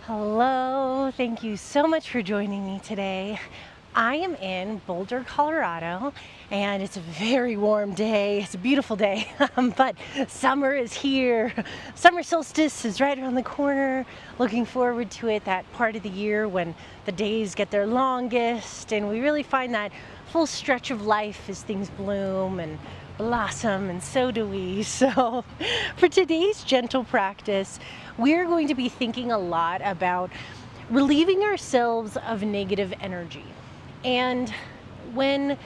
Hello, thank you so much for joining me today. I am in Boulder, Colorado, and it's a very warm day. It's a beautiful day, but summer is here. Summer solstice is right around the corner. Looking forward to it, that part of the year when the days get their longest, and we really find that full stretch of life as things bloom and blossom, and so do we. So for today's gentle practice, we're going to be thinking a lot about relieving ourselves of negative energy. And when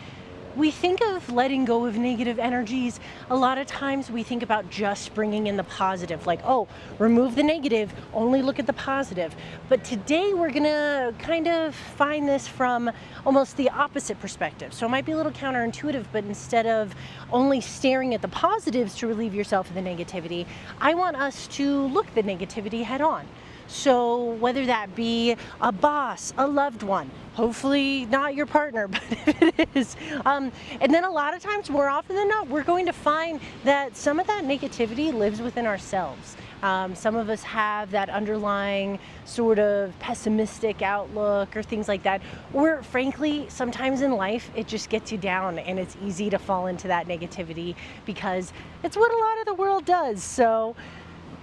we think of letting go of negative energies, a lot of times we think about just bringing in the positive, like, oh, remove the negative, only look at the positive. But today we're gonna kind of find this from almost the opposite perspective. So it might be a little counterintuitive, but instead of only staring at the positives to relieve yourself of the negativity, I want us to look the negativity head on. So whether that be a boss, a loved one, hopefully not your partner, but if it is, and then a lot of times, more often than not, we're going to find that some of that negativity lives within ourselves. Some of us have that underlying sort of pessimistic outlook or things like that, or frankly, sometimes in life, it just gets you down and it's easy to fall into that negativity because it's what a lot of the world does. So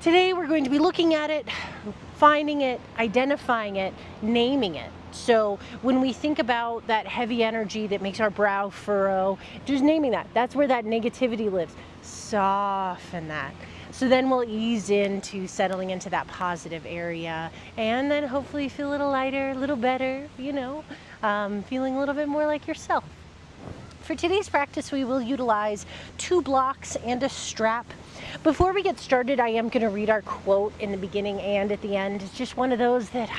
today we're going to be looking at it, finding it, identifying it, naming it. So when we think about that heavy energy that makes our brow furrow, just naming that. That's where that negativity lives. Soften that. So then we'll ease into settling into that positive area and then hopefully feel a little lighter, a little better, feeling a little bit more like yourself. For today's practice, we will utilize 2 blocks and a strap. Before we get started, I am going to read our quote in the beginning and at the end. It's just one of those that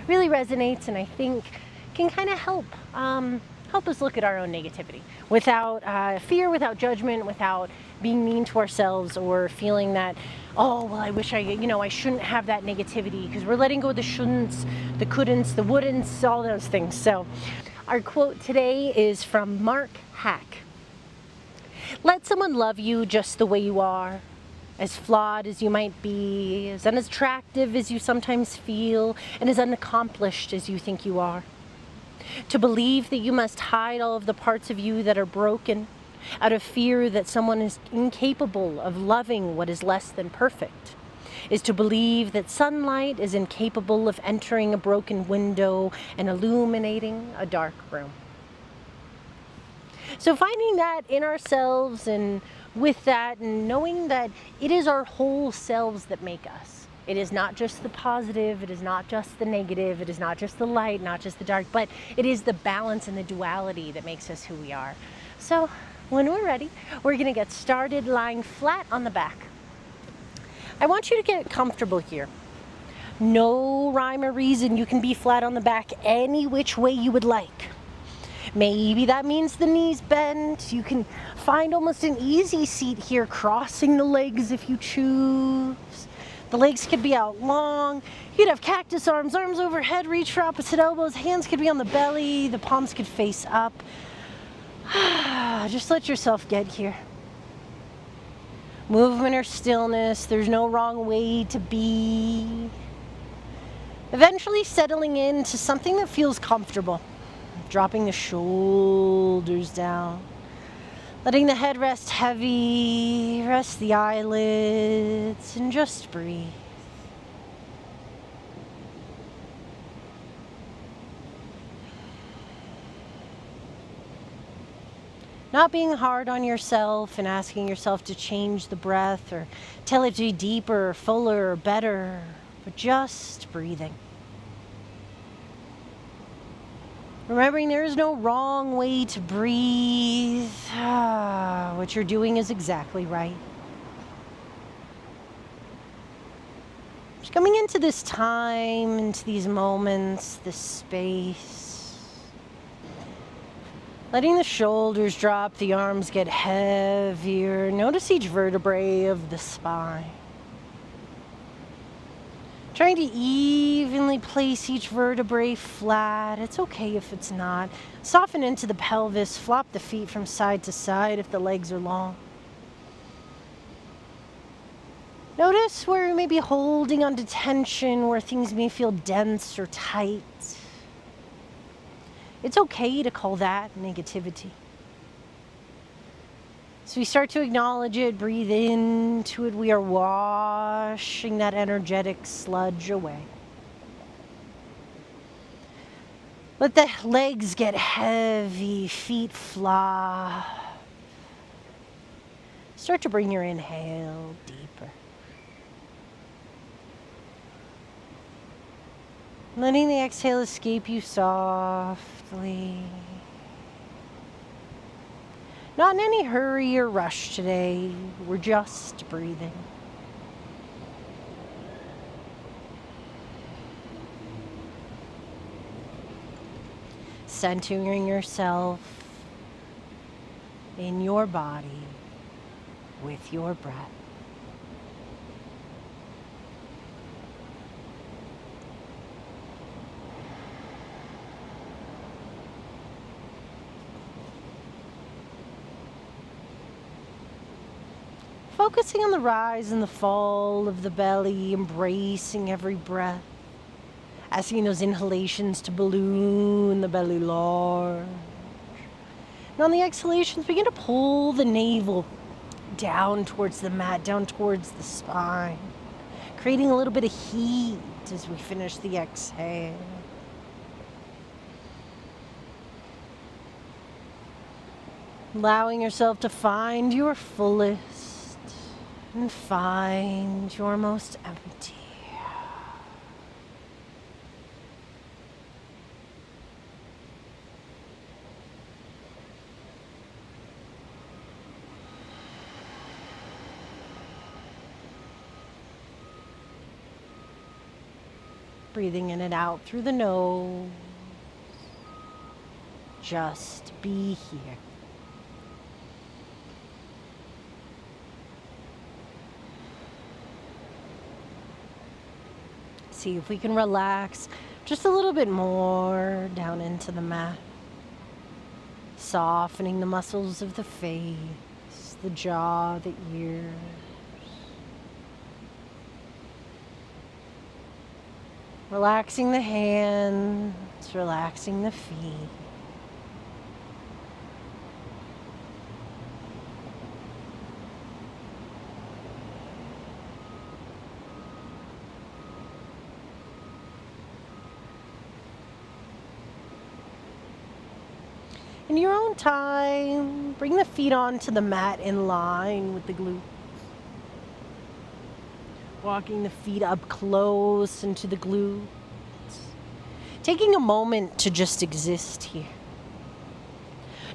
really resonates and I think can kind of help us look at our own negativity without fear, without judgment, without being mean to ourselves or feeling that, oh, well, I wish I shouldn't have that negativity, because we're letting go of the shouldn'ts, the couldn'ts, the wouldn'ts, all those things. So our quote today is from Mark Hack. Let someone love you just the way you are, as flawed as you might be, as unattractive as you sometimes feel, and as unaccomplished as you think you are. To believe that you must hide all of the parts of you that are broken, out of fear that someone is incapable of loving what is less than perfect, is to believe that sunlight is incapable of entering a broken window and illuminating a dark room. So finding that in ourselves and with that and knowing that it is our whole selves that make us. It is not just the positive, it is not just the negative, it is not just the light, not just the dark, but it is the balance and the duality that makes us who we are. So when we're ready, we're going to get started lying flat on the back. I want you to get comfortable here. No rhyme or reason, you can be flat on the back any which way you would like. Maybe that means the knees bend. You can find almost an easy seat here, crossing the legs if you choose. The legs could be out long. You'd have cactus arms, arms overhead, reach for opposite elbows. Hands could be on the belly. The palms could face up. Just let yourself get here. Movement or stillness, there's no wrong way to be. Eventually settling into something that feels comfortable. Dropping the shoulders down. Letting the head rest heavy, rest the eyelids, and just breathe. Not being hard on yourself and asking yourself to change the breath or tell it to be deeper, fuller, better, but just breathing. Remembering there is no wrong way to breathe. What you're doing is exactly right. Just coming into this time, into these moments, this space. Letting the shoulders drop, the arms get heavier. Notice each vertebrae of the spine. Trying to evenly place each vertebrae flat. It's okay if it's not. Soften into the pelvis. Flop the feet from side to side if the legs are long. Notice where you may be holding on to tension, where things may feel dense or tight. It's okay to call that negativity. So we start to acknowledge it, breathe into it. We are washing that energetic sludge away. Let the legs get heavy, feet flop. Start to bring your inhale deeper. Letting the exhale escape you softly. Not in any hurry or rush today. We're just breathing. Centering yourself in your body with your breath. Focusing on the rise and the fall of the belly, embracing every breath. Asking those inhalations to balloon the belly large. And on the exhalations, begin to pull the navel down towards the mat, down towards the spine. Creating a little bit of heat as we finish the exhale. Allowing yourself to find your fullest and find your most empty. Breathing in and out through the nose. Just be here. See if we can relax just a little bit more down into the mat. Softening the muscles of the face, the jaw, the ears. Relaxing the hands, relaxing the feet. In your own time, bring the feet onto the mat in line with the glutes. Walking the feet up close into the glutes. Taking a moment to just exist here.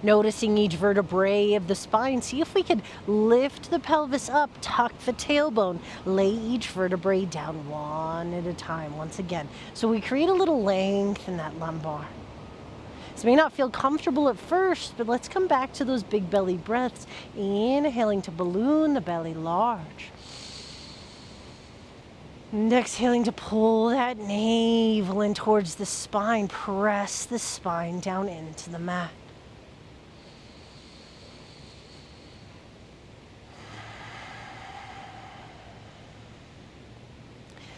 Noticing each vertebrae of the spine. See if we could lift the pelvis up, tuck the tailbone, lay each vertebrae down one at a time once again. So we create a little length in that lumbar. This may not feel comfortable at first, but let's come back to those big belly breaths. Inhaling to balloon the belly large. And exhaling to pull that navel in towards the spine. Press the spine down into the mat.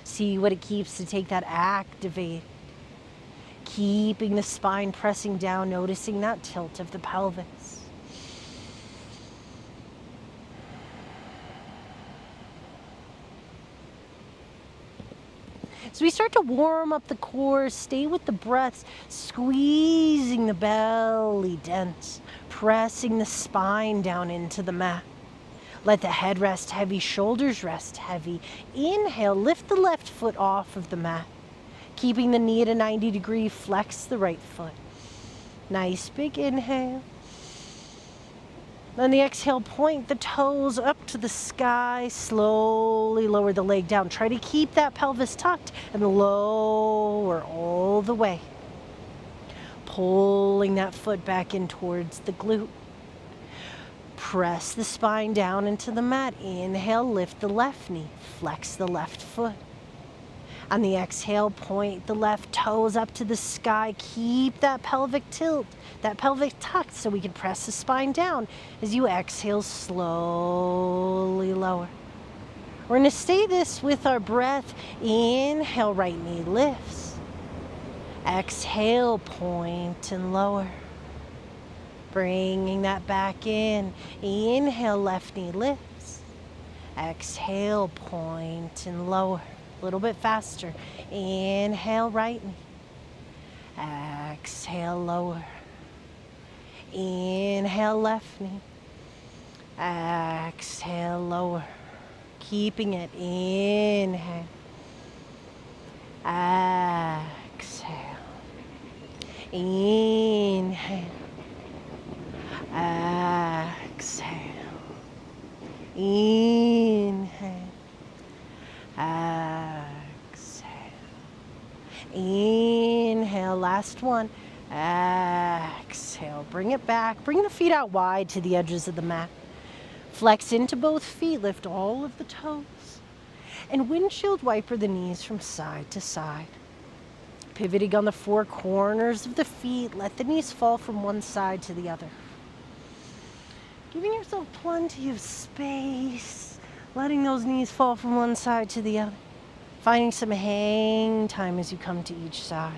See what it keeps to take that activate. Keeping the spine pressing down, noticing that tilt of the pelvis. So we start to warm up the core, stay with the breaths, squeezing the belly dense, pressing the spine down into the mat. Let the head rest heavy, shoulders rest heavy. Inhale, lift the left foot off of the mat. Keeping the knee at a 90-degree, flex the right foot. Nice big inhale. On the exhale, point the toes up to the sky. Slowly lower the leg down. Try to keep that pelvis tucked and lower all the way. Pulling that foot back in towards the glute. Press the spine down into the mat. Inhale, lift the left knee. Flex the left foot. On the exhale, point the left toes up to the sky. Keep that pelvic tilt, that pelvic tucked so we can press the spine down. As you exhale, slowly lower. We're going to stay this with our breath. Inhale, right knee lifts. Exhale, point and lower. Bringing that back in. Inhale, left knee lifts. Exhale, point and lower. A little bit faster. Inhale, right knee. Exhale, lower. Inhale, left knee. Exhale, lower. Keeping it. Inhale. Exhale. Inhale. Exhale. Inhale. Exhale. Inhale. Last one. Exhale. Bring it back. Bring the feet out wide to the edges of the mat. Flex into both feet. Lift all of the toes. And windshield wiper the knees from side to side. Pivoting on the four corners of the feet. Let the knees fall from one side to the other. Giving yourself plenty of space. Letting those knees fall from one side to the other. Finding some hang time as you come to each side.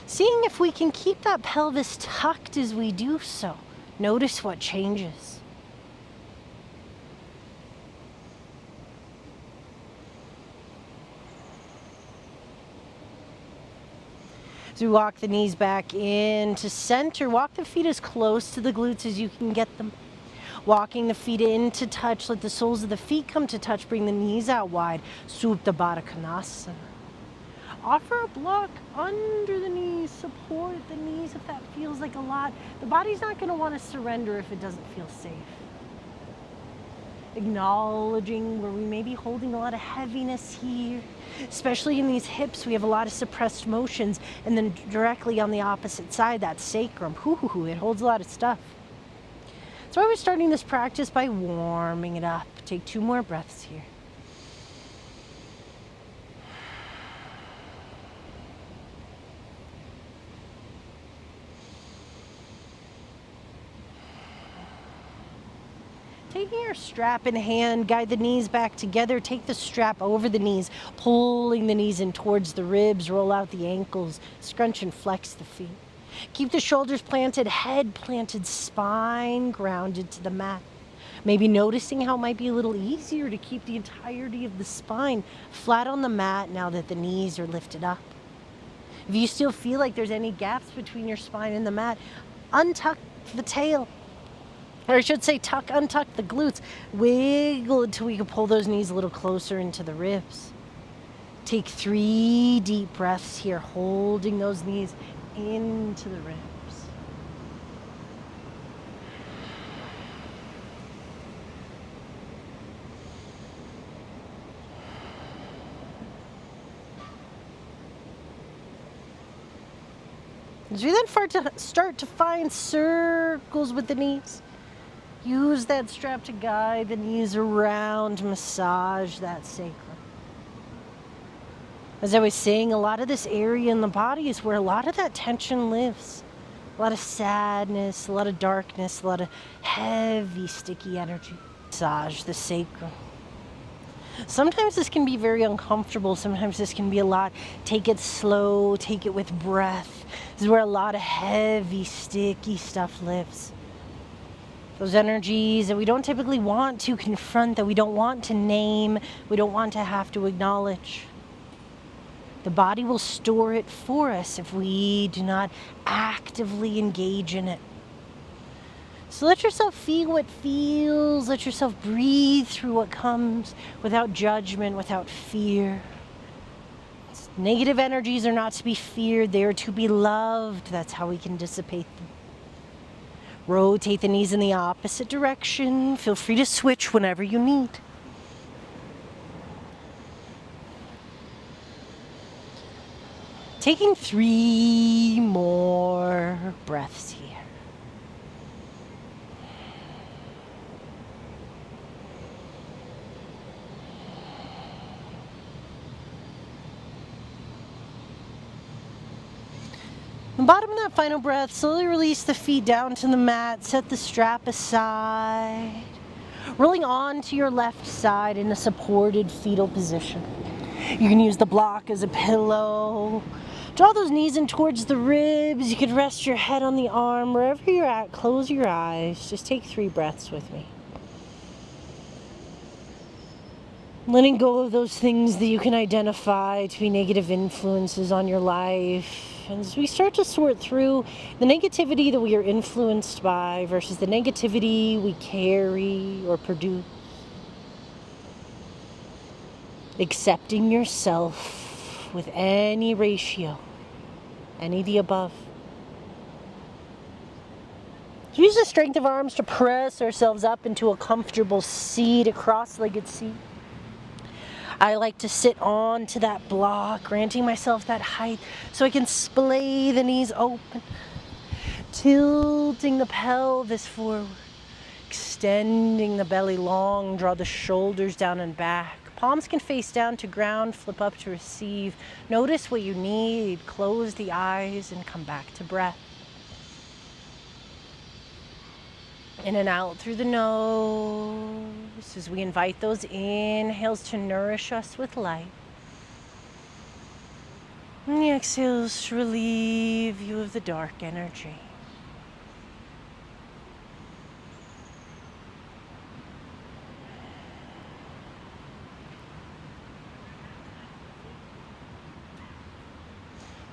Seeing if we can keep that pelvis tucked as we do so. Notice what changes. As we walk the knees back into center, walk the feet as close to the glutes as you can get them. Walking the feet into touch, let the soles of the feet come to touch, bring the knees out wide. Supta Baddha Konasana. Offer a block under the knees, support the knees if that feels like a lot. The body's not going to want to surrender if it doesn't feel safe. Acknowledging where we may be holding a lot of heaviness here, especially in these hips. We have a lot of suppressed motions, and then directly on the opposite side, that sacrum, it holds a lot of stuff. So I was starting this practice by warming it up. Take 2 more breaths here. Taking your strap in hand, guide the knees back together. Take the strap over the knees, pulling the knees in towards the ribs. Roll out the ankles, scrunch and flex the feet. Keep the shoulders planted, head planted, spine grounded to the mat. Maybe noticing how it might be a little easier to keep the entirety of the spine flat on the mat now that the knees are lifted up. If you still feel like there's any gaps between your spine and the mat, untuck the tail. Or I should say untuck the glutes. Wiggle until we can pull those knees a little closer into the ribs. Take 3 deep breaths here, holding those knees into the ribs. As we then start to find circles with the knees. Use that strap to guide the knees around, massage that sacrum. As I was saying, a lot of this area in the body is where a lot of that tension lives. A lot of sadness, a lot of darkness, a lot of heavy, sticky energy. Massage the sacrum. Sometimes this can be very uncomfortable. Sometimes this can be a lot. Take it slow, take it with breath. This is where a lot of heavy, sticky stuff lives. Those energies that we don't typically want to confront, that we don't want to name, we don't want to have to acknowledge. The body will store it for us if we do not actively engage in it. So let yourself feel what feels, let yourself breathe through what comes without judgment, without fear. Negative energies are not to be feared, they are to be loved. That's how we can dissipate them. Rotate the knees in the opposite direction. Feel free to switch whenever you need. Taking 3 more breaths here. The bottom of that final breath, slowly release the feet down to the mat, set the strap aside. rolling onto your left side in a supported fetal position. You can use the block as a pillow. Draw those knees in towards the ribs. You could rest your head on the arm. Wherever you're at, close your eyes. Just take 3 breaths with me. Letting go of those things that you can identify to be negative influences on your life. And as we start to sort through the negativity that we are influenced by versus the negativity we carry or produce, accepting yourself with any ratio, any of the above. So use the strength of our arms to press ourselves up into a comfortable seat, a cross-legged seat. I like to sit on to that block, granting myself that height so I can splay the knees open, tilting the pelvis forward, extending the belly long, draw the shoulders down and back. Palms can face down to ground, flip up to receive. Notice what you need, close the eyes and come back to breath. In and out through the nose as we invite those inhales to nourish us with light. And the exhales to relieve you of the dark energy.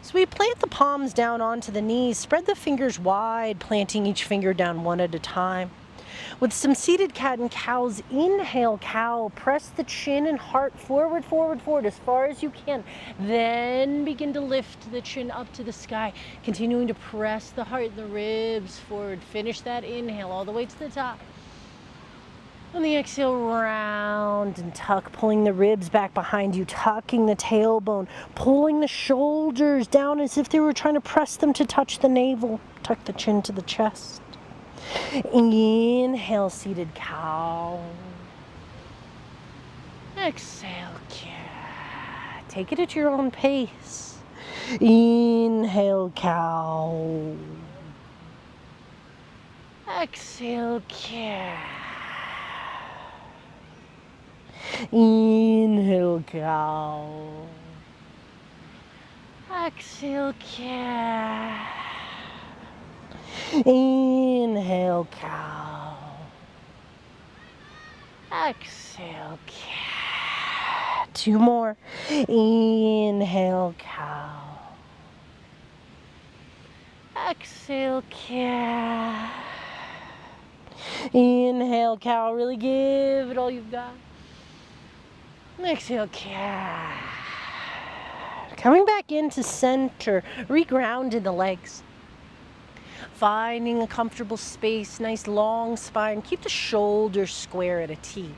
So we plant the palms down onto the knees, spread the fingers wide, planting each finger down one at a time. With some seated cat and cows, inhale cow, press the chin and heart forward, forward, forward as far as you can. Then begin to lift the chin up to the sky, continuing to press the heart and the ribs forward. Finish that inhale all the way to the top. On the exhale, round and tuck, pulling the ribs back behind you, tucking the tailbone, pulling the shoulders down as if they were trying to press them to touch the navel. Tuck the chin to the chest. Inhale, seated cow. Exhale, cat. Take it at your own pace. Inhale, cow. Exhale, cat. Inhale, cow. Exhale, cat. Inhale, cow. Exhale, cat. 2 more. Inhale, cow. Exhale, cat. Inhale, cow. Really give it all you've got. Exhale, cat. Coming back into center, reground in the legs. Finding a comfortable space, nice long spine. Keep the shoulders square at a T.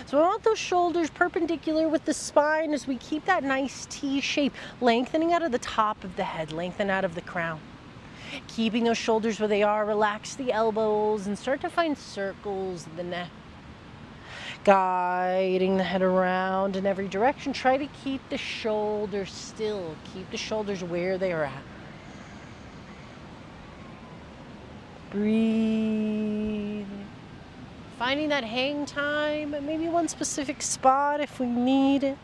So I want those shoulders perpendicular with the spine as we keep that nice T shape, lengthening out of the top of the head, lengthen out of the crown. Keeping those shoulders where they are, relax the elbows and start to find circles in the neck. Guiding the head around in every direction. Try to keep the shoulders still. Keep the shoulders where they are at. Breathe. Finding that hang time at maybe one specific spot if we need it.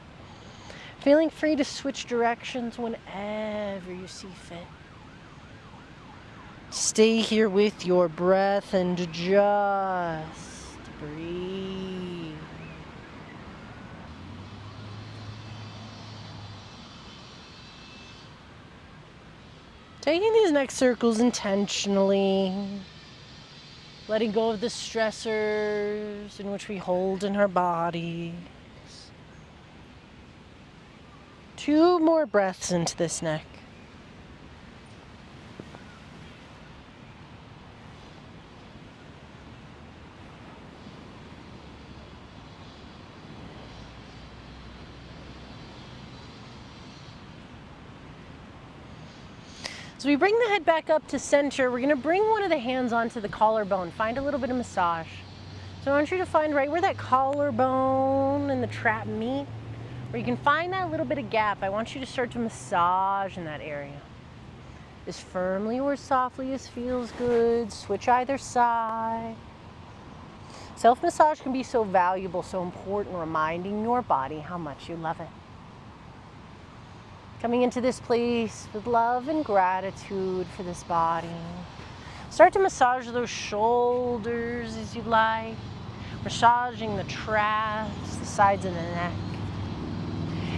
Feeling free to switch directions whenever you see fit. Stay here with your breath and just breathe. Taking these next circles intentionally, letting go of the stressors in which we hold in our bodies. 2 more breaths into this neck. So we bring the head back up to center. We're going to bring one of the hands onto the collarbone. Find a little bit of massage. So I want you to find right where that collarbone and the trap meet, where you can find that little bit of gap. I want you to start to massage in that area. As firmly or softly as feels good. Switch either side. Self-massage can be so valuable, so important, reminding your body how much you love it. Coming into this place with love and gratitude for this body. Start to massage those shoulders as you like, massaging the traps, the sides of the neck.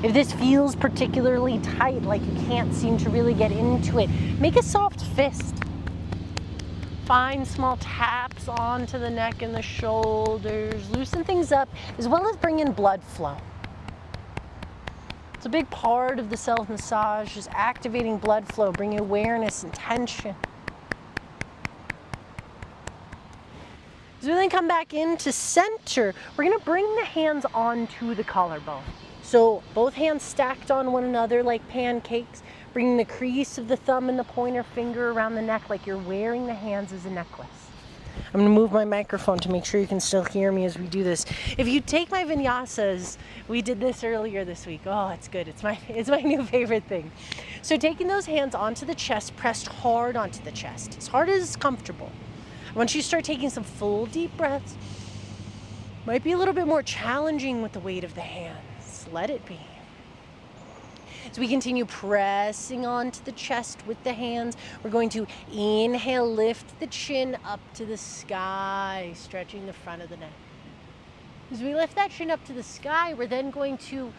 If this feels particularly tight, like you can't seem to really get into it, make a soft fist. Find small taps onto the neck and the shoulders. Loosen things up, as well as bring in blood flow. It's a big part of the self-massage, is activating blood flow, bringing awareness and tension. As we then come back into center, we're going to bring the hands onto the collarbone. So both hands stacked on one another like pancakes, bringing the crease of the thumb and the pointer finger around the neck like you're wearing the hands as a necklace. I'm going to move my microphone to make sure you can still hear me as we do this. If you take my vinyasas, we did this earlier this week. Oh, it's good. It's my new favorite thing. So taking those hands onto the chest, pressed hard onto the chest, as hard as comfortable. Once you start taking some full deep breaths, might be a little bit more challenging with the weight of the hands. Let it be. As we continue pressing onto the chest with the hands, we're going to inhale, lift the chin up to the sky, stretching the front of the neck. As we lift that chin up to the sky, we're then going to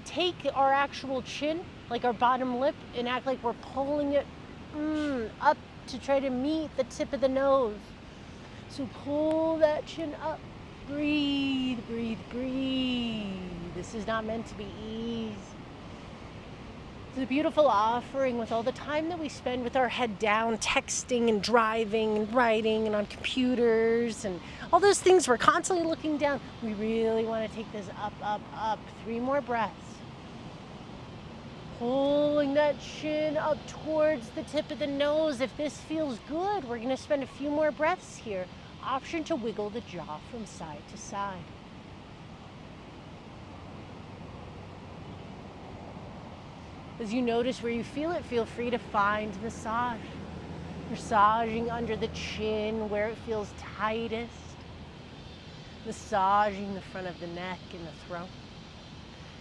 take our actual chin, like our bottom lip, and act like we're pulling it up to try to meet the tip of the nose. So pull that chin up. Breathe, breathe, breathe. This is not meant to be easy. It's a beautiful offering with all the time that we spend with our head down, texting and driving and writing and on computers and all those things. We're constantly looking down. We really want to take this up, up, up. 3 more breaths. Pulling that chin up towards the tip of the nose. If this feels good, we're going to spend a few more breaths here. Option to wiggle the jaw from side to side. As you notice where you feel it, feel free to find massage. Massaging under the chin where it feels tightest. Massaging the front of the neck and the throat.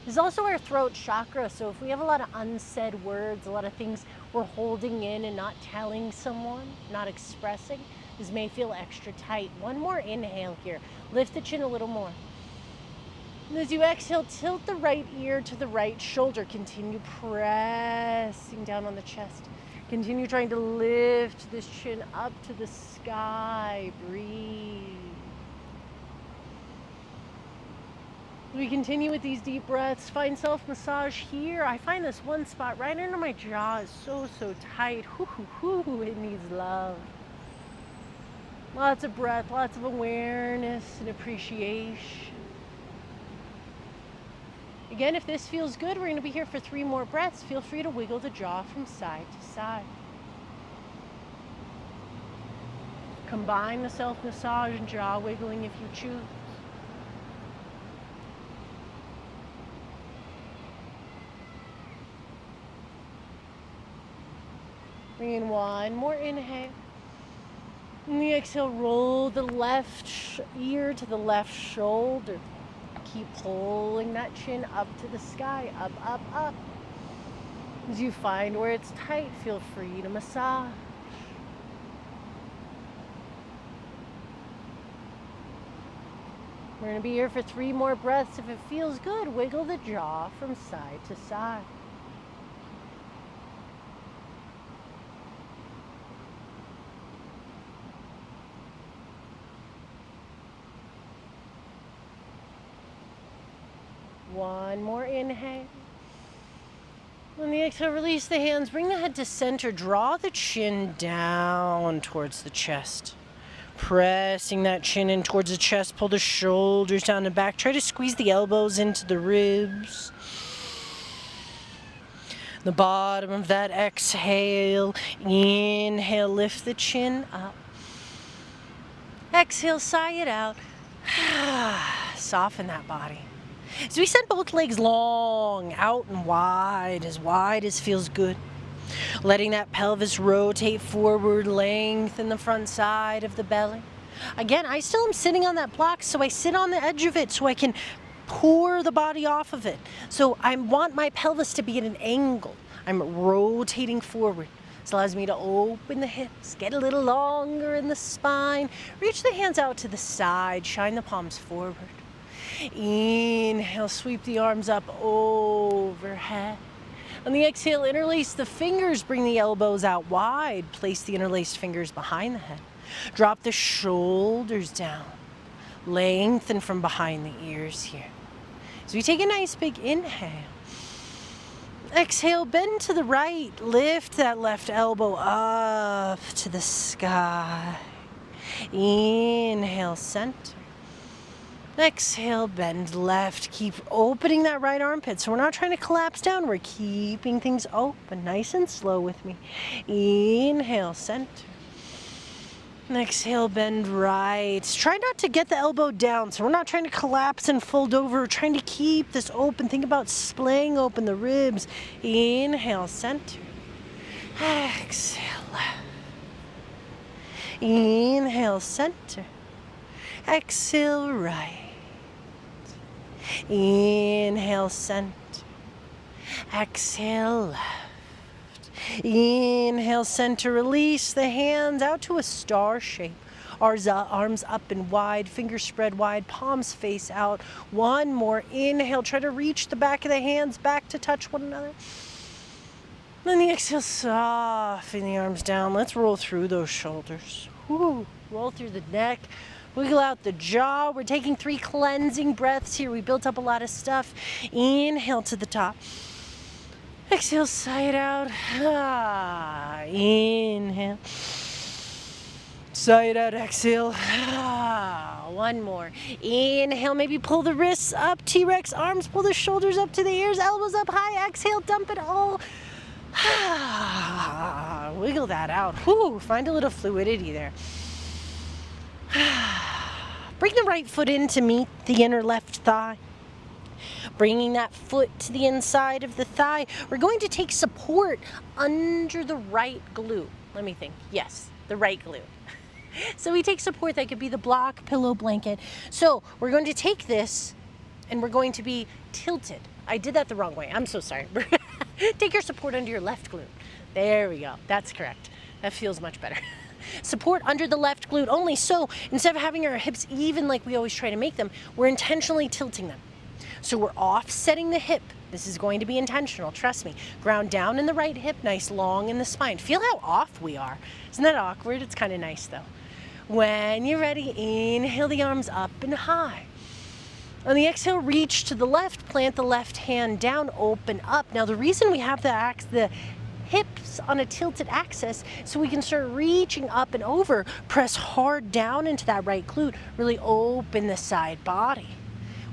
This is also our throat chakra, so if we have a lot of unsaid words, a lot of things we're holding in and not telling someone, not expressing, this may feel extra tight. One more inhale here. Lift the chin a little more. And as you exhale, tilt the right ear to the right shoulder. Continue pressing down on the chest. Continue trying to lift this chin up to the sky. Breathe. As we continue with these deep breaths, find self-massage here. I find this one spot right under my jaw is so, so tight. It needs love. Lots of breath, lots of awareness and appreciation. Again, if this feels good, we're going to be here for 3 more breaths. Feel free to wiggle the jaw from side to side. Combine the self-massage and jaw wiggling if you choose. Bring in 1 more inhale. And the exhale, roll the left ear to the left shoulder. Keep pulling that chin up to the sky, up, up, up. As you find where it's tight, feel free to massage. We're going to be here for 3 more breaths. If it feels good, wiggle the jaw from side to side. One more inhale. On the exhale, release the hands. Bring the head to center. Draw the chin down towards the chest. Pressing that chin in towards the chest. Pull the shoulders down and back. Try to squeeze the elbows into the ribs. The bottom of that exhale. Inhale, lift the chin up. Exhale, sigh it out. Soften that body. So we send both legs long, out and wide as feels good. Letting that pelvis rotate forward, lengthen the front side of the belly. Again, I still am sitting on that block, so I sit on the edge of it so I can pour the body off of it. So I want my pelvis to be at an angle. I'm rotating forward. This allows me to open the hips, get a little longer in the spine, reach the hands out to the side, shine the palms forward. Inhale, sweep the arms up overhead. On the exhale, interlace the fingers, bring the elbows out wide, place the interlaced fingers behind the head. Drop the shoulders down, lengthen from behind the ears here. So we take a nice big inhale. Exhale, bend to the right, lift that left elbow up to the sky. Inhale, center. Exhale, bend left, keep opening that right armpit. So we're not trying to collapse down, we're keeping things open, nice and slow with me. Inhale, center. Exhale, bend right. Try not to get the elbow down, so we're not trying to collapse and fold over, we're trying to keep this open. Think about splaying open the ribs. Inhale, center. Exhale, left. Inhale, center. Exhale, right. Inhale, center. Exhale, left. Inhale, center. Release the hands out to a star shape. Arms up and wide, fingers spread wide, palms face out. One more. Inhale, try to reach the back of the hands back to touch one another. Then the exhale, soften the arms down. Let's roll through those shoulders. Woo. Roll through the neck. Wiggle out the jaw. We're taking 3 cleansing breaths here. We built up a lot of stuff. Inhale to the top. Exhale, sigh it out. Inhale. Sigh it out, exhale. One more. Inhale, maybe pull the wrists up. T-Rex arms, pull the shoulders up to the ears, elbows up high. Exhale, dump it all. Wiggle that out. Whew, find a little fluidity there. Bring the right foot in to meet the inner left thigh. Bringing that foot to the inside of the thigh, we're going to take support under the right glute. Let me think. Yes, the right glute. So we take support, that could be the block, pillow, blanket. So we're going to take this and we're going to be tilted. I did that the wrong way. I'm so sorry. Take your support under your left glute. There we go. That's correct. That feels much better. Support under the left glute only. So instead of having our hips even like we always try to make them, we're intentionally tilting them. So we're offsetting the hip. This is going to be intentional, trust me. Ground down in the right hip, nice long in the spine. Feel how off we are. Isn't that awkward? It's kind of nice though. When you're ready, inhale the arms up and high. On the exhale, reach to the left, plant the left hand down, open up. Now the reason we have the hips on a tilted axis so we can start reaching up and over, press hard down into that right glute, really open the side body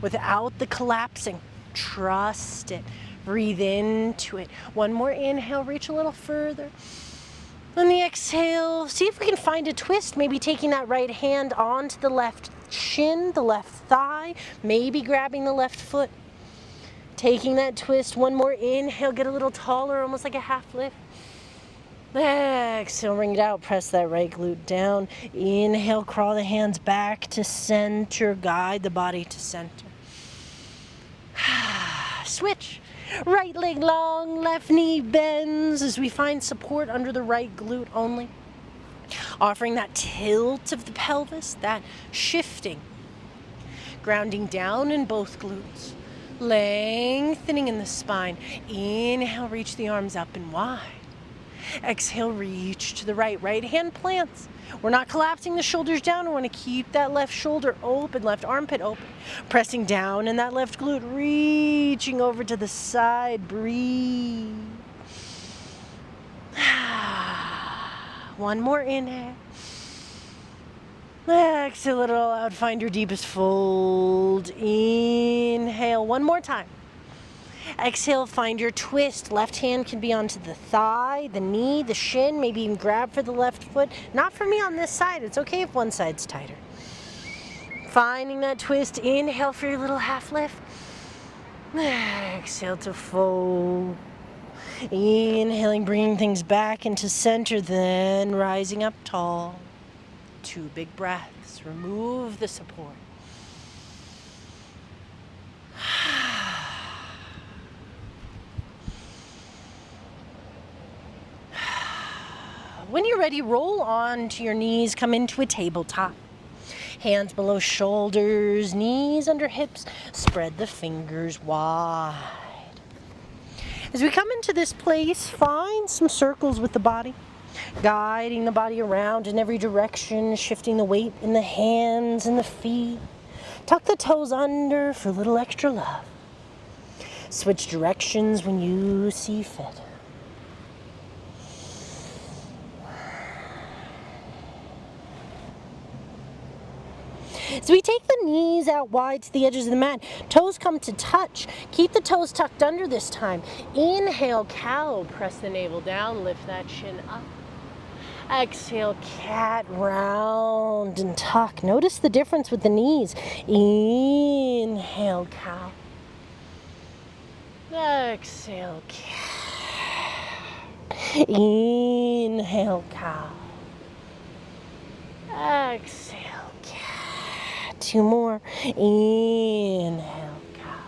without the collapsing. Trust it. Breathe into it. One more inhale, reach a little further. On the exhale, see if we can find a twist, maybe taking that right hand onto the left shin, the left thigh, maybe grabbing the left foot. Taking that twist, one more inhale, get a little taller, almost like a half lift. Exhale, bring it out, press that right glute down. Inhale, crawl the hands back to center, guide the body to center. Switch. Right leg long, left knee bends as we find support under the right glute only. Offering that tilt of the pelvis, that shifting. Grounding down in both glutes. Lengthening in the spine. Inhale, reach the arms up and wide. Exhale, reach to the right. Right hand plants. We're not collapsing the shoulders down. We want to keep that left shoulder open, left armpit open. Pressing down in that left glute, reaching over to the side. Breathe. One more inhale. Exhale it all out. Find your deepest fold. Inhale. One more time. Exhale, find your twist. Left hand can be onto the thigh, the knee, the shin, maybe even grab for the left foot. Not for me on this side. It's okay if one side's tighter. Finding that twist. Inhale for your little half lift. Exhale to fold. Inhaling, bringing things back into center, then rising up tall. 2 big breaths. Remove the support. When you're ready, roll onto your knees, come into a tabletop. Hands below shoulders, knees under hips, spread the fingers wide. As we come into this place, find some circles with the body, guiding the body around in every direction, shifting the weight in the hands and the feet. Tuck the toes under for a little extra love. Switch directions when you see fit. So we take the knees out wide to the edges of the mat. Toes come to touch. Keep the toes tucked under this time. Inhale, cow. Press the navel down. Lift that chin up. Exhale, cat, round and tuck. Notice the difference with the knees. Inhale, cow. Exhale, cat. Inhale, cow. Exhale, cat. 2 more. Inhale, cow.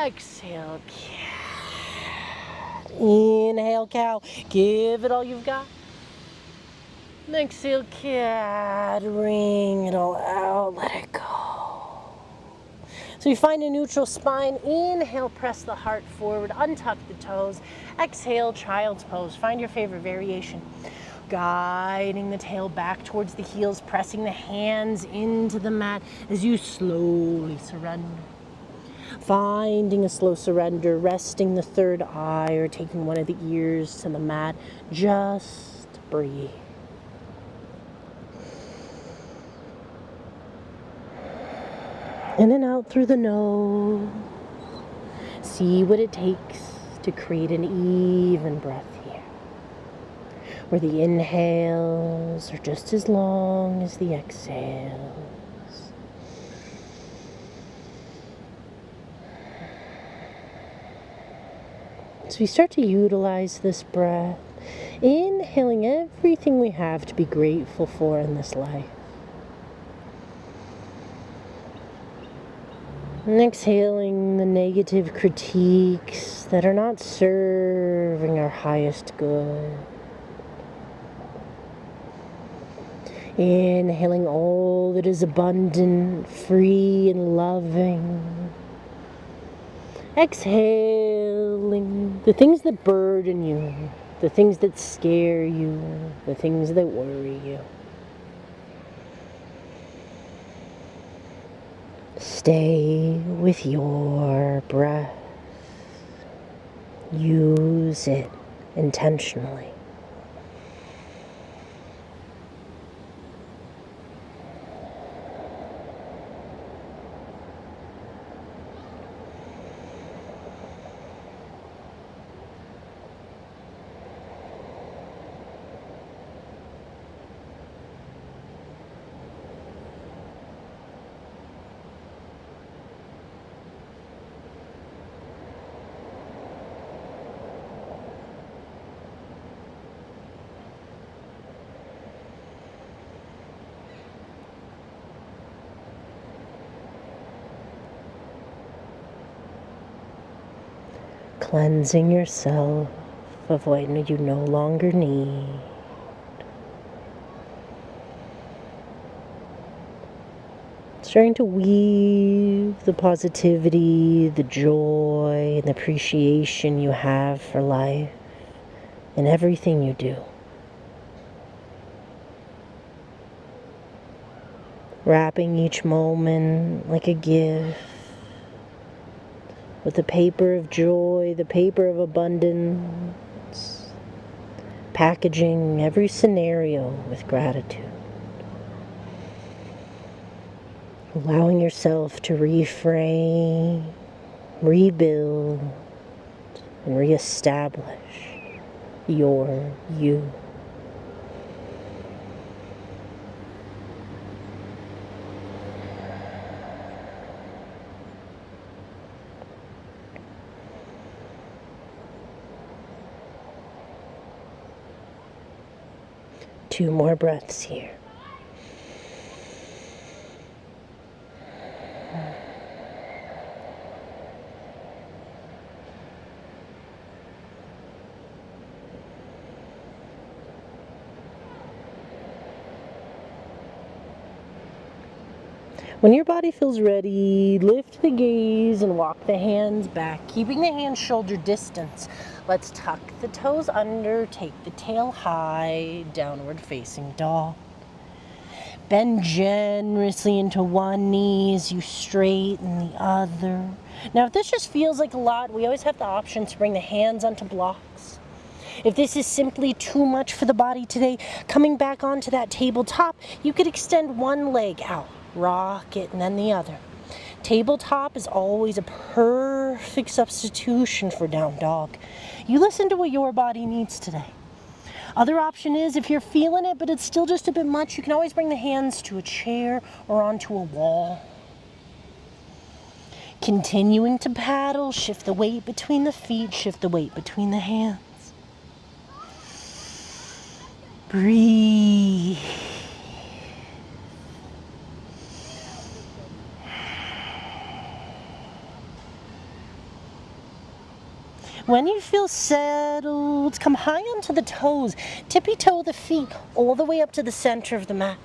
Exhale, cat. Inhale, cow. Give it all you've got. Exhale, cat. Ring it all out. Let it go. So you find a neutral spine. Inhale, press the heart forward. Untuck the toes. Exhale, child's pose. Find your favorite variation. Guiding the tail back towards the heels, pressing the hands into the mat as you slowly surrender. Finding a slow surrender, resting the third eye or taking one of the ears to the mat. Just breathe. In and out through the nose. See what it takes to create an even breath here, where the inhales are just as long as the exhales. So we start to utilize this breath, inhaling everything we have to be grateful for in this life. And exhaling the negative critiques that are not serving our highest good. Inhaling all that is abundant, free, and loving. Exhaling the things that burden you, the things that scare you, the things that worry you. Stay with your breath. Use it intentionally. Cleansing yourself of what you no longer need. Starting to weave the positivity, the joy, and the appreciation you have for life in everything you do. Wrapping each moment like a gift with the paper of joy, the paper of abundance, packaging every scenario with gratitude. Allowing yourself to reframe, rebuild, and reestablish your you. 2 more breaths here. When your body feels ready, lift the gaze and walk the hands back, keeping the hands shoulder distance. Let's tuck the toes under, take the tail high, downward facing dog. Bend generously into one knee as you straighten the other. Now, if this just feels like a lot, we always have the option to bring the hands onto blocks. If this is simply too much for the body today, coming back onto that tabletop, you could extend one leg out, rock it, and then the other. Tabletop is always a perfect substitution for down dog. You listen to what your body needs today. Other option is, if you're feeling it, but it's still just a bit much, you can always bring the hands to a chair or onto a wall. Continuing to paddle, shift the weight between the feet, shift the weight between the hands. Breathe. When you feel settled, come high onto the toes. Tippy toe the feet all the way up to the center of the mat.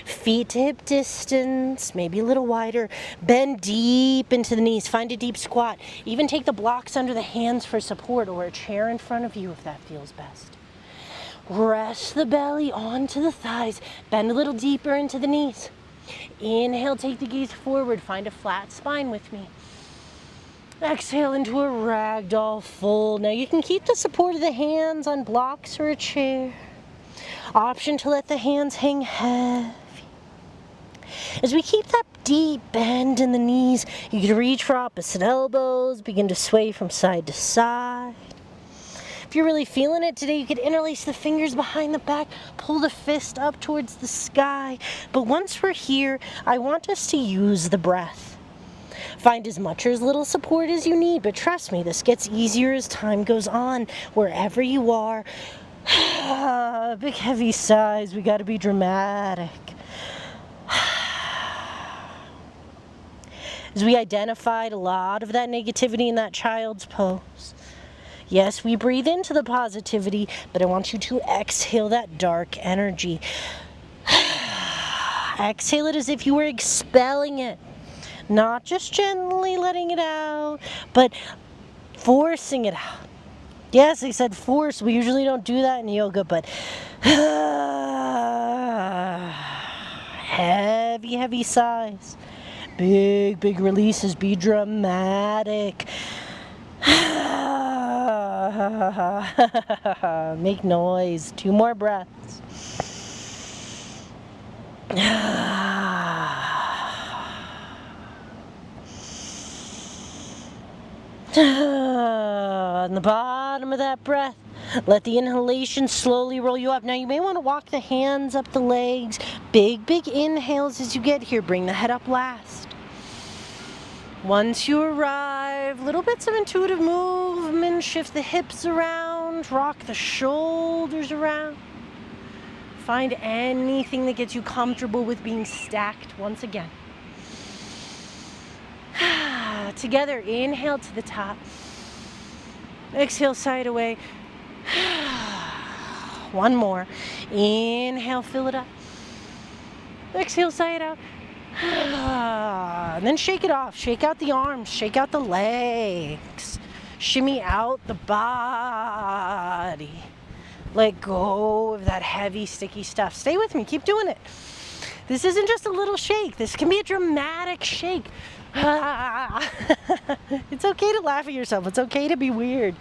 Feet to hip distance, maybe a little wider. Bend deep into the knees. Find a deep squat. Even take the blocks under the hands for support, or a chair in front of you if that feels best. Rest the belly onto the thighs. Bend a little deeper into the knees. Inhale, take the gaze forward. Find a flat spine with me. Exhale into a ragdoll fold. Now you can keep the support of the hands on blocks or a chair. Option to let the hands hang heavy. As we keep that deep bend in the knees, you can reach for opposite elbows, begin to sway from side to side. If you're really feeling it today, you could interlace the fingers behind the back, pull the fist up towards the sky. But once we're here, I want us to use the breath. Find as much or as little support as you need, but trust me, this gets easier as time goes on, wherever you are. Big heavy sighs, we gotta be dramatic. As we identified a lot of that negativity in that child's pose. Yes, we breathe into the positivity, but I want you to exhale that dark energy. Exhale it as if you were expelling it. Not just gently letting it out, but forcing it out. Yes, I said force. We usually don't do that in yoga, but heavy, heavy sighs. Big, big releases. Be dramatic. Make noise. 2 more breaths. On the bottom of that breath, let the inhalation slowly roll you up. Now you may want to walk the hands up the legs. Big, big inhales as you get here. Bring the head up last. Once you arrive, little bits of intuitive movement. Shift the hips around. Rock the shoulders around. Find anything that gets you comfortable with being stacked once again. Together, inhale to the top. Exhale, side away. One more. Inhale, fill it up. Exhale, side out. And then shake it off. Shake out the arms. Shake out the legs. Shimmy out the body. Let go of that heavy, sticky stuff. Stay with me. Keep doing it. This isn't just a little shake. This can be a dramatic shake. It's okay to laugh at yourself. It's okay to be weird.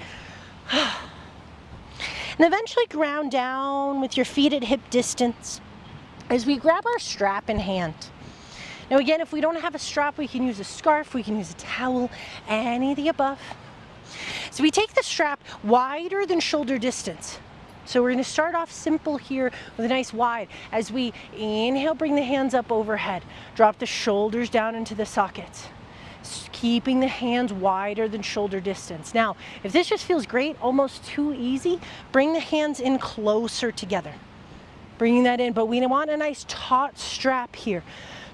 And eventually ground down with your feet at hip distance as we grab our strap in hand. Now again, if we don't have a strap, we can use a scarf, we can use a towel, any of the above. So we take the strap wider than shoulder distance. So we're going to start off simple here with a nice wide. As we inhale, bring the hands up overhead. Drop the shoulders down into the sockets. Keeping the hands wider than shoulder distance. Now, if this just feels great, almost too easy, bring the hands in closer together. Bringing that in, but we want a nice taut strap here.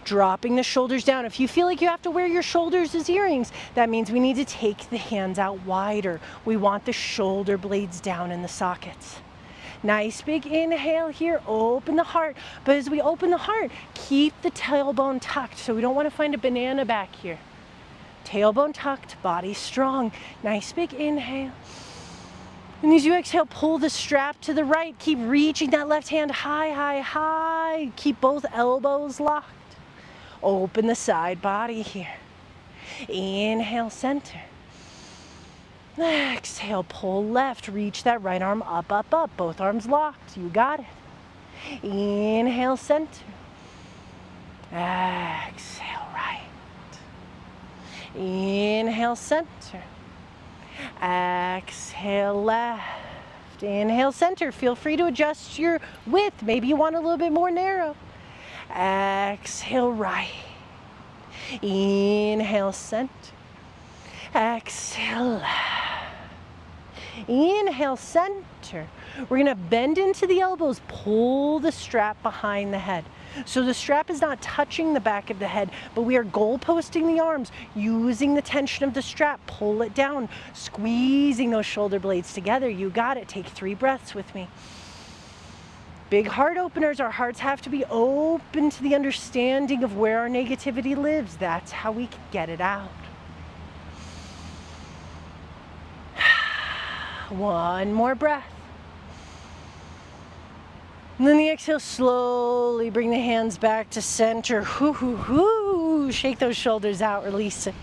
Dropping the shoulders down. If you feel like you have to wear your shoulders as earrings, that means we need to take the hands out wider. We want the shoulder blades down in the sockets. Nice big inhale here, open the heart. But as we open the heart, keep the tailbone tucked. So we don't want to find a banana back here. Tailbone tucked, body strong. Nice big inhale. And as you exhale, pull the strap to the right. Keep reaching that left hand high, high, high. Keep both elbows locked. Open the side body here. Inhale, center. Exhale, pull left. Reach that right arm up, up, up. Both arms locked. You got it. Inhale, center. Exhale, right. Inhale, center. Exhale, left. Inhale, center. Feel free to adjust your width. Maybe you want a little bit more narrow. Exhale, right. Inhale, center. Exhale, left. Inhale, center. We're gonna bend into the elbows, pull the strap behind the head. So the strap is not touching the back of the head, but we are goalposting the arms, using the tension of the strap, pull it down, squeezing those shoulder blades together. You got it. Take 3 breaths with me. Big heart openers. Our hearts have to be open to the understanding of where our negativity lives. That's how we can get it out. One more breath. And then the exhale, slowly bring the hands back to center. Hoo, hoo, hoo. Shake those shoulders out, release it.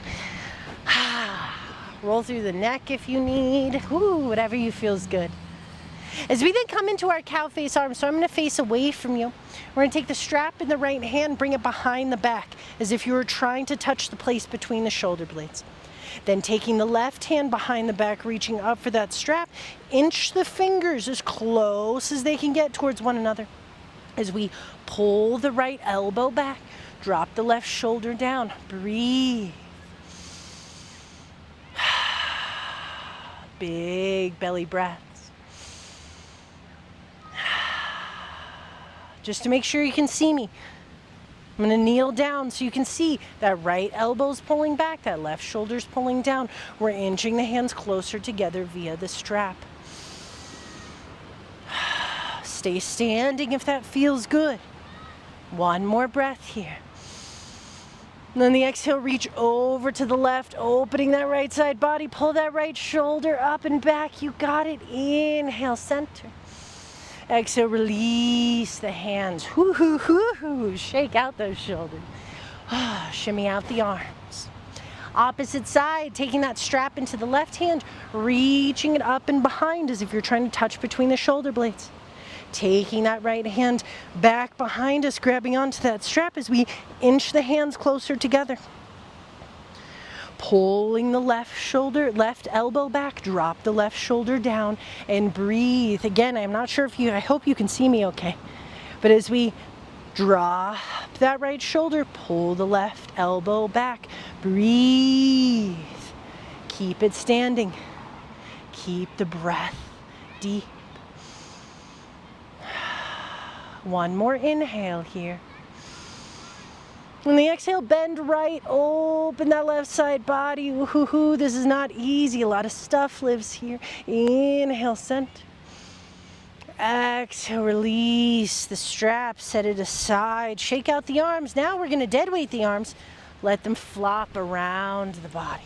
Roll through the neck if you need. Whoo, whatever you feels good. As we then come into our cow face arms, so I'm going to face away from you. We're going to take the strap in the right hand, bring it behind the back, as if you were trying to touch the place between the shoulder blades. Then taking the left hand behind the back, reaching up for that strap, inch the fingers as close as they can get towards one another. As we pull the right elbow back, drop the left shoulder down, breathe. Big belly breaths. Just to make sure you can see me, I'm going to kneel down so you can see that right elbow's pulling back, that left shoulder's pulling down. We're inching the hands closer together via the strap. Stay standing if that feels good. One more breath here. And then the exhale, reach over to the left, opening that right side body, pull that right shoulder up and back. You got it. Inhale, center. Exhale, release the hands. Hoo, hoo, hoo, hoo. Shake out those shoulders. Shimmy out the arms. Opposite side, taking that strap into the left hand, reaching it up and behind as if you're trying to touch between the shoulder blades. Taking that right hand back behind us, grabbing onto that strap as we inch the hands closer together. Pulling the left elbow back, drop the left shoulder down and breathe. Again, I'm not sure I hope you can see me okay. But as we drop that right shoulder, pull the left elbow back, breathe. Keep it standing. Keep the breath deep. One more inhale here. When the exhale, bend right, open that left side body. Ooh, this is not easy. A lot of stuff lives here. Inhale, center. Exhale, release the strap, set it aside. Shake out the arms. Now we're going to dead weight the arms. Let them flop around the body.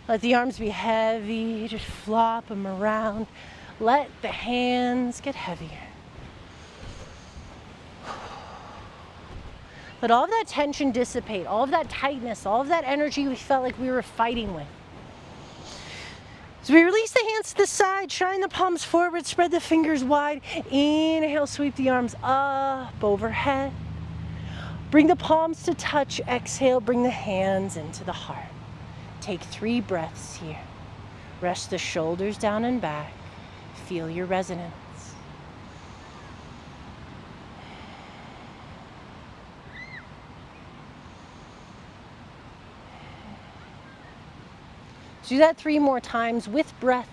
Let the arms be heavy. Just flop them around. Let the hands get heavier. Let all of that tension dissipate, all of that tightness, all of that energy we felt like we were fighting with. So we release the hands to the side, shine the palms forward, spread the fingers wide. Inhale, sweep the arms up, overhead. Bring the palms to touch. Exhale, bring the hands into the heart. Take 3 breaths here. Rest the shoulders down and back. Feel your resonance. Do that 3 more times with breath,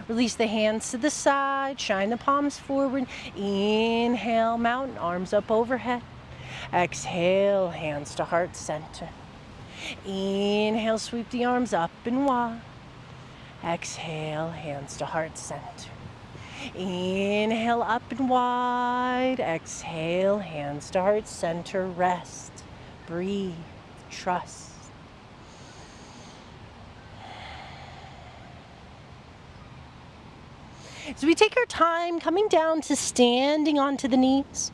Release the hands to the side, shine the palms forward. Inhale, mountain, arms up overhead. Exhale, hands to heart center. Inhale, sweep the arms up and wide. Exhale, hands to heart center. Inhale, up and wide. Exhale, hands to heart center. Rest, breathe, trust. As we take our time coming down to standing onto the knees.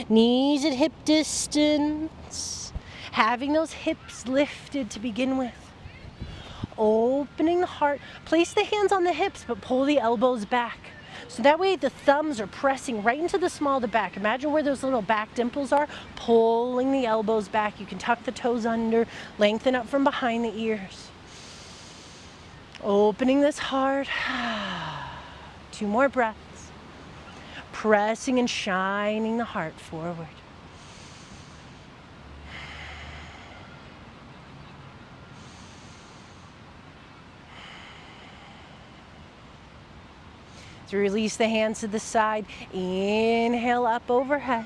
Knees at hip distance. Having those hips lifted to begin with. Opening the heart. Place the hands on the hips, but pull the elbows back. So that way the thumbs are pressing right into the small of the back. Imagine where those little back dimples are. Pulling the elbows back. You can tuck the toes under. Lengthen up from behind the ears. Opening this heart. 2 more breaths. Pressing and shining the heart forward. So release the hands to the side. Inhale up overhead.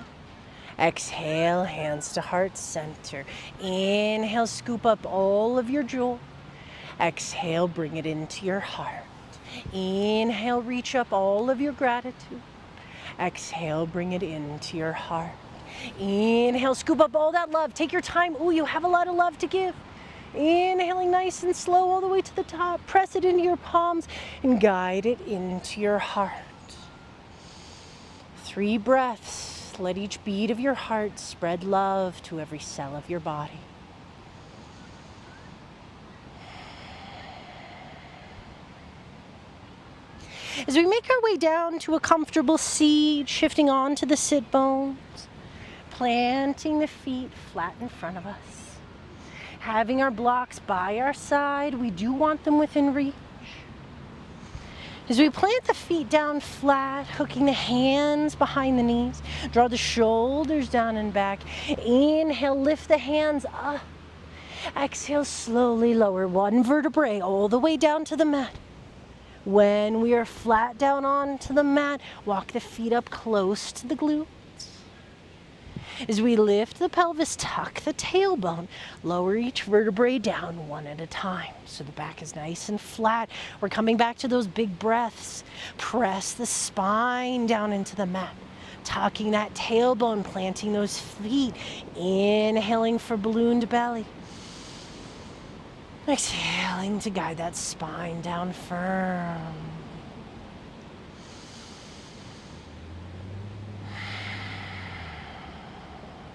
Exhale, hands to heart center. Inhale, scoop up all of your joy. Exhale, bring it into your heart. Inhale, reach up all of your gratitude. Exhale, bring it into your heart. Inhale, scoop up all that love. Take your time. Ooh, you have a lot of love to give. Inhaling nice and slow all the way to the top. Press it into your palms and guide it into your heart. 3 breaths. Let each beat of your heart spread love to every cell of your body. As we make our way down to a comfortable seat, shifting onto the sit bones, planting the feet flat in front of us. Having our blocks by our side, we do want them within reach. As we plant the feet down flat, hooking the hands behind the knees, draw the shoulders down and back. Inhale, lift the hands up. Exhale, slowly lower 1 vertebrae all the way down to the mat. When we are flat down onto the mat, walk the feet up close to the glutes. As we lift the pelvis, tuck the tailbone. Lower each vertebrae down 1 at a time. So the back is nice and flat. We're coming back to those big breaths. Press the spine down into the mat. Tucking that tailbone, planting those feet. Inhaling for ballooned belly. Exhaling to guide that spine down firm.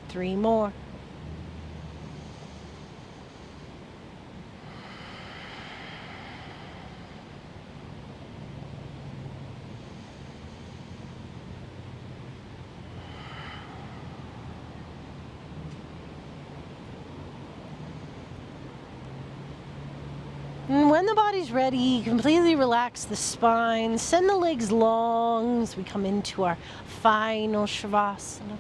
Three more. And when the body's ready, completely relax the spine, send the legs long as we come into our final Shavasana.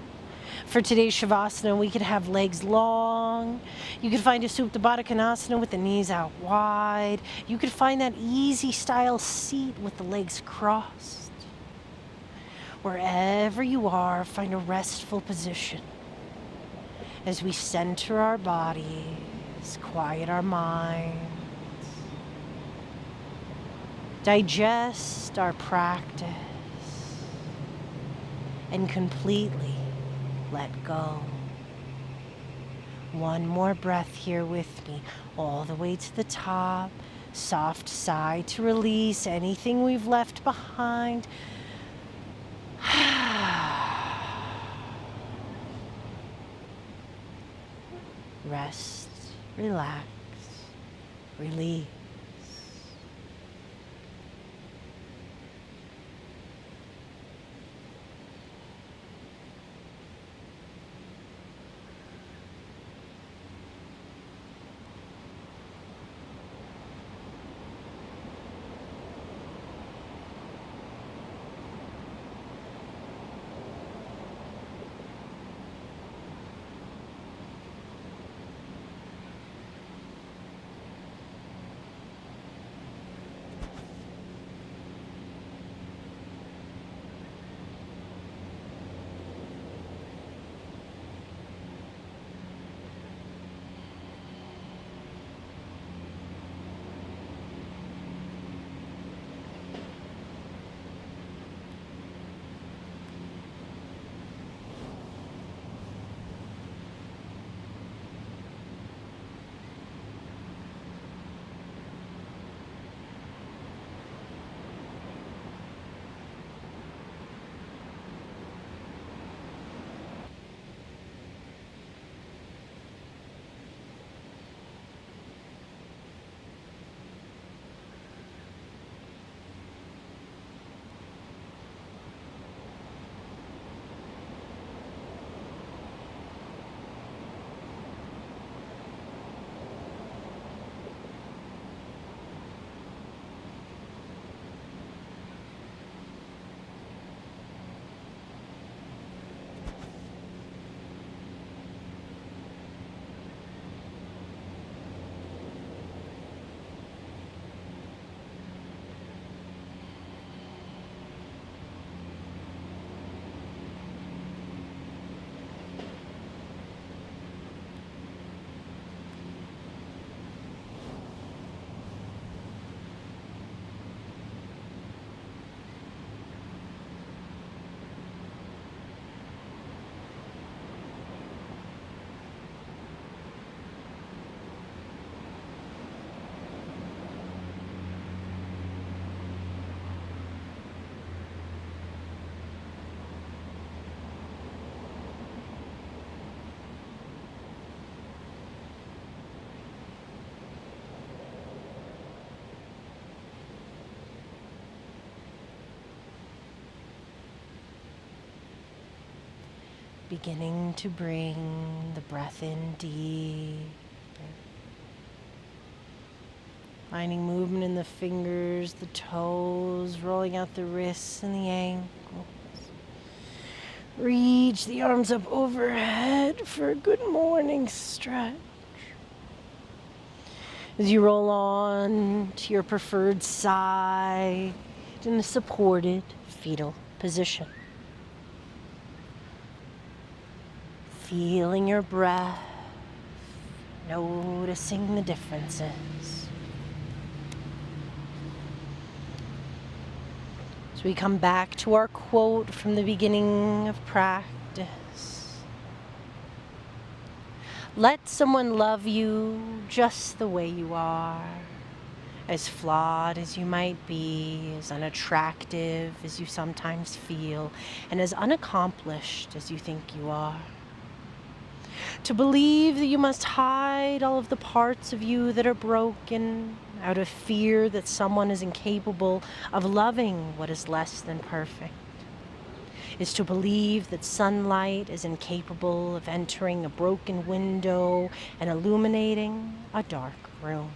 For today's Shavasana, we could have legs long. You could find a Supta Baddha Konasana with the knees out wide. You could find that easy style seat with the legs crossed. Wherever you are, find a restful position. As we center our bodies, quiet our minds, digest our practice, and completely let go. 1 more breath here with me, all the way to the top. Soft sigh to release anything we've left behind. Rest, relax, release. Beginning to bring the breath in deep. Finding movement in the fingers, the toes, rolling out the wrists and the ankles. Reach the arms up overhead for a good morning stretch. As you roll on to your preferred side in a supported fetal position. Feeling your breath, noticing the differences. As we come back to our quote from the beginning of practice. Let someone love you just the way you are, as flawed as you might be, as unattractive as you sometimes feel, and as unaccomplished as you think you are. To believe that you must hide all of the parts of you that are broken out of fear that someone is incapable of loving what is less than perfect is to believe that sunlight is incapable of entering a broken window and illuminating a dark room.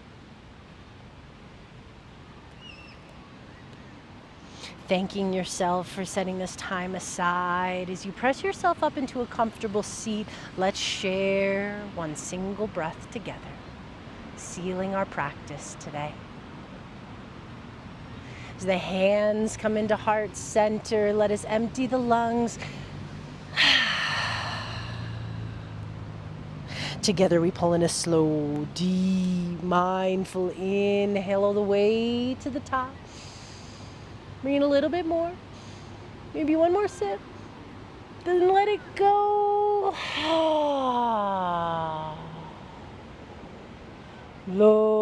Thanking yourself for setting this time aside. As you press yourself up into a comfortable seat, let's share one single breath together, sealing our practice today. As the hands come into heart center, let us empty the lungs. Together we pull in a slow, deep, mindful inhale all the way to the top. Bring in a little bit more. Maybe one more sip. Then let it go. Loka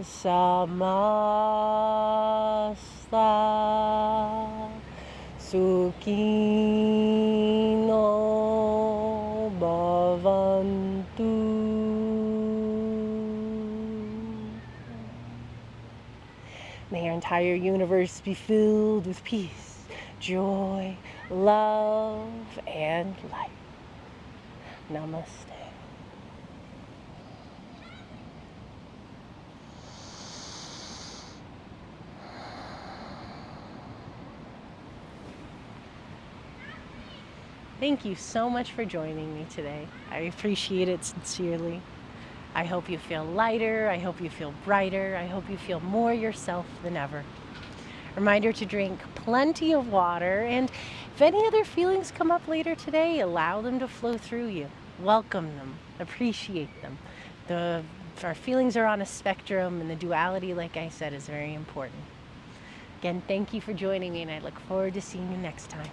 samasta sukhino bhavantu. May your entire universe be filled with peace, joy, love, and light. Namaste. Thank you so much for joining me today. I appreciate it sincerely. I hope you feel lighter. I hope you feel brighter. I hope you feel more yourself than ever. Reminder to drink plenty of water, and if any other feelings come up later today, allow them to flow through you. Welcome them. Appreciate them. Our feelings are on a spectrum, and the duality, like I said, is very important. Again, thank you for joining me, and I look forward to seeing you next time.